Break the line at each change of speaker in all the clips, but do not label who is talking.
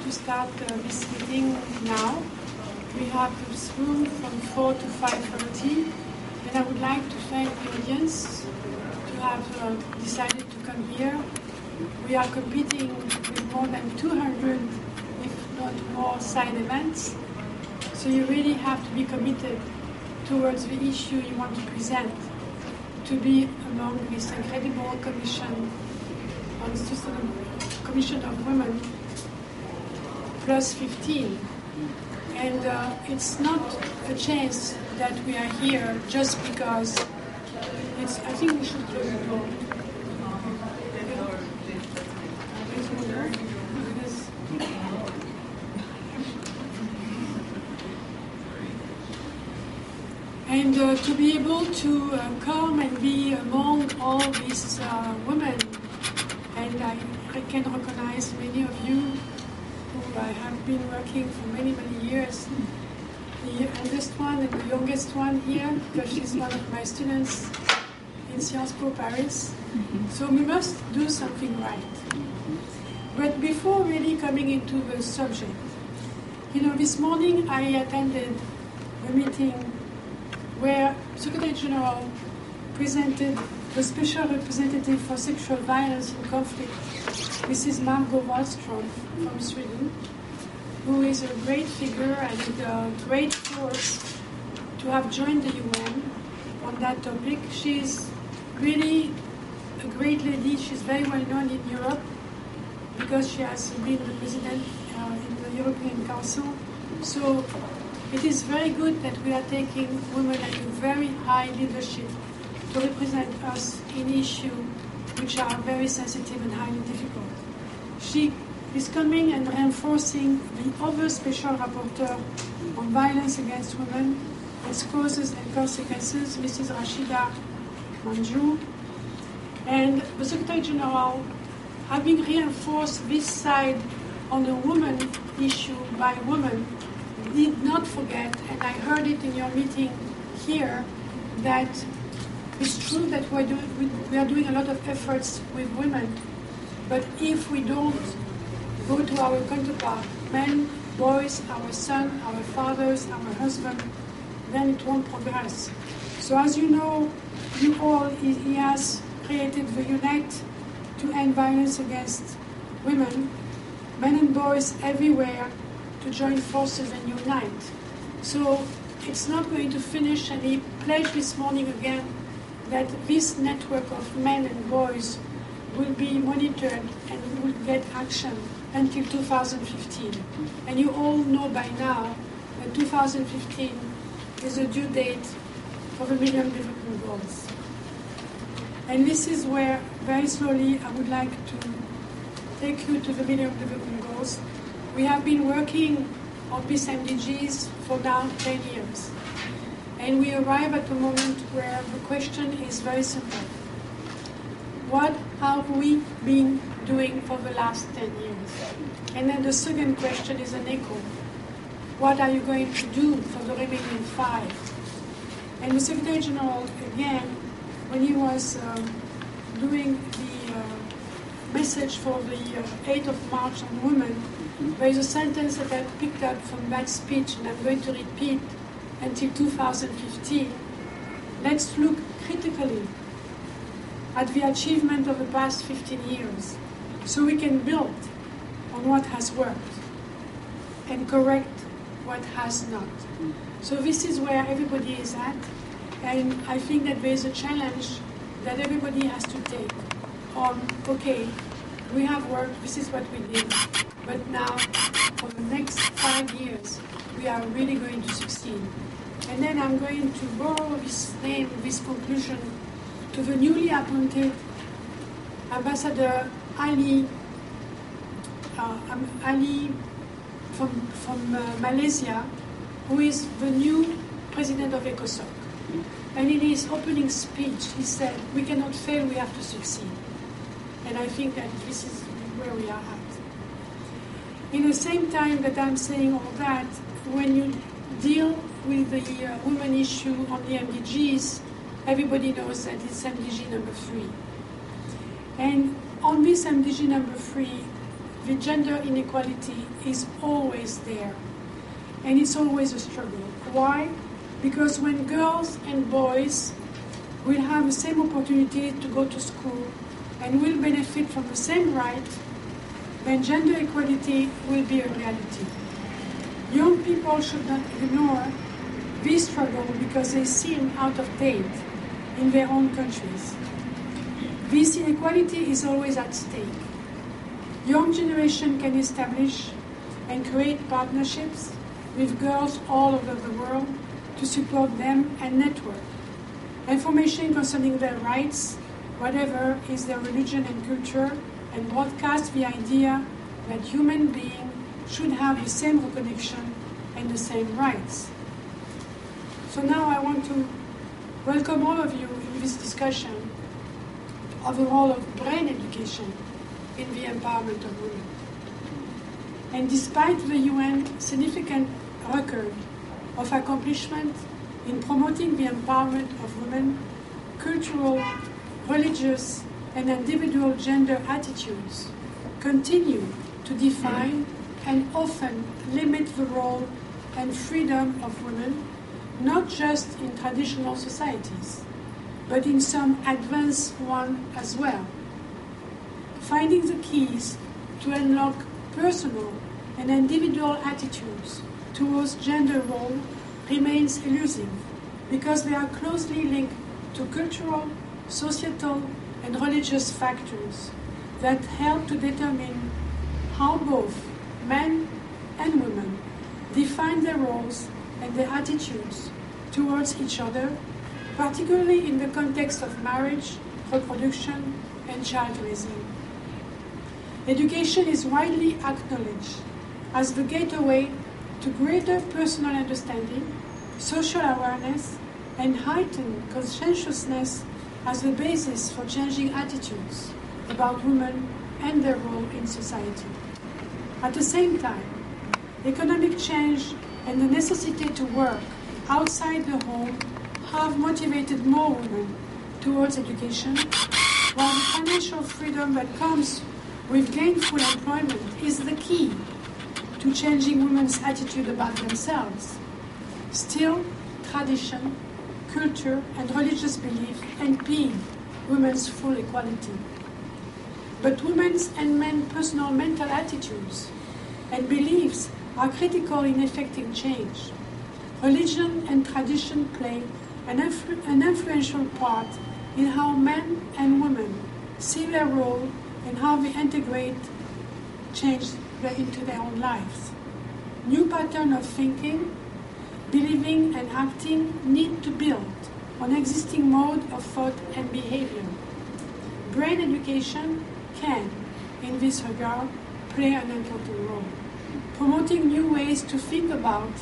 to start this meeting now. We have this room from 4 to 5:30, and I would like to thank the audience to have decided to come here. We are competing with more than 200, if not more, side events. So you really have to be committed towards the issue you want to present, to be among this incredible commission of women plus 15. And it's not a chance that we are here just because it's, I think we should close the door. And to be able to come and be among all these women, and I can recognize many of you who I have been working for many, many years. The eldest one and the youngest one here, because she's one of my students in Sciences Po Paris. So we must do something right. But before really coming into the subject, this morning I attended a meeting where Secretary General presented the Special Representative for Sexual Violence and Conflict, Mrs. Margot Wallström from Sweden, who is a great figure and a great force to have joined the UN on that topic. She's really a great lady. She's very well known in Europe because she has been the president in the European Council. So it is very good that we are taking women at a very high leadership to represent us in issues which are very sensitive and highly difficult. She is coming and reinforcing the other special rapporteur on violence against women, its causes and consequences, Mrs. Rashida Manjoo. And the Secretary General, having reinforced this side on the woman issue by women, did not forget, and I heard it in your meeting here, that it's true that we are doing a lot of efforts with women, but if we don't go to our counterpart, men, boys, our sons, our fathers, our husbands, then it won't progress. So as you know, he has created the Unite to End Violence Against Women, men and boys everywhere to join forces and unite. So it's not going to finish, and he pledged this morning again that this network of men and boys will be monitored and will get action until 2015. And you all know by now that 2015 is a due date for the Millennium Development Goals. And this is where, very slowly, I would like to take you to the Millennium Development Goals. We have been working on these MDGs for now 10 years. And we arrive at a moment where the question is very simple. What have we been doing for the last 10 years? And then the second question is an echo. What are you going to do for the remaining 5? And the Secretary General, again, when he was doing the message for the 8th of March on women, there is a sentence that I picked up from that speech, and I'm going to repeat until 2015. Let's look critically at the achievement of the past 15 years so we can build on what has worked and correct what has not. So this is where everybody is at, and I think that there is a challenge that everybody has to take on, okay, we have worked, this is what we did, but now for the next 5 years we are really going to succeed. And then I'm going to borrow this name, this conclusion, to the newly appointed Ambassador Ali from Malaysia, who is the new president of ECOSOC. And in his opening speech, he said, we cannot fail, we have to succeed. And I think that this is where we are at. In the same time that I'm saying all that, when you deal with the women issue on the MDGs, everybody knows that it's MDG number 3. And on this MDG number 3, the gender inequality is always there. And it's always a struggle. Why? Because when girls and boys will have the same opportunity to go to school and will benefit from the same right, then gender equality will be a reality. Young people should not ignore this struggle because they seem out of date in their own countries. This inequality is always at stake. Young generation can establish and create partnerships with girls all over the world to support them and network. Information concerning their rights, whatever is their religion and culture, and broadcast the idea that human beings should have the same recognition and the same rights. So now I want to welcome all of you in this discussion of the role of brain education in the empowerment of women. And despite the UN significant record of accomplishment in promoting the empowerment of women, cultural, religious, and individual gender attitudes continue to define and often limit the role and freedom of women, not just in traditional societies, but in some advanced ones as well. Finding the keys to unlock personal and individual attitudes towards gender role remains elusive because they are closely linked to cultural, societal, and religious factors that help to determine how both men and women define their roles and their attitudes towards each other, particularly in the context of marriage, reproduction, and child raising. Education is widely acknowledged as the gateway to greater personal understanding, social awareness, and heightened conscientiousness as the basis for changing attitudes about women and their role in society. At the same time, economic change and the necessity to work outside the home have motivated more women towards education, while the financial freedom that comes with gainful employment is the key to changing women's attitude about themselves. Still, tradition, culture, and religious belief impede women's full equality. But women's and men's personal mental attitudes and beliefs are critical in effecting change. Religion and tradition play an influential part in how men and women see their role and how they integrate change into their own lives. New patterns of thinking, believing, and acting need to build on existing mode of thought and behavior. Brain education can, in this regard, play an important role. Promoting new ways to think about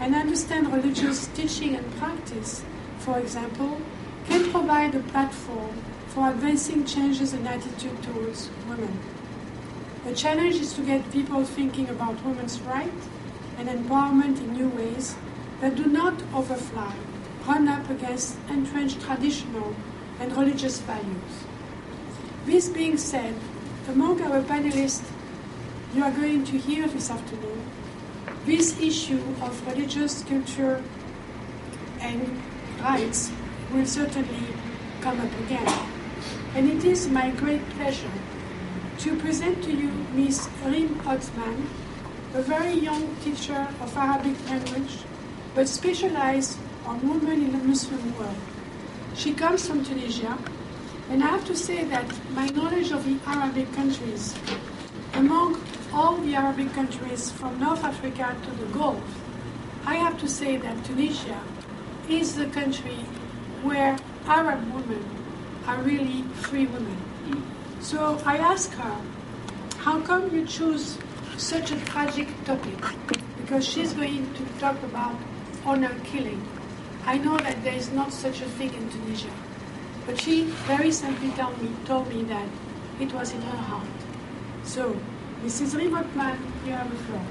and understand religious teaching and practice, for example, can provide a platform for advancing changes in attitude towards women. The challenge is to get people thinking about women's rights and empowerment in new ways that do not overfly, run up against entrenched traditional and religious values. This being said, among our panelists you are going to hear this afternoon, this issue of religious culture and rights will certainly come up again. And it is my great pleasure to present to you Ms. Rim Othman, a very young teacher of Arabic language, but specialized on women in the Muslim world. She comes from Tunisia, and I have to say that my knowledge of the Arabic countries, among all the Arabic countries from North Africa to the Gulf, I have to say that Tunisia is the country where Arab women are really free women. So I asked her, how come you choose such a tragic topic? Because she's going to talk about honor killing. I know that there is not such a thing in Tunisia, but she very simply told me that it was in her heart. So, Mrs. Rim Othman, you have the floor.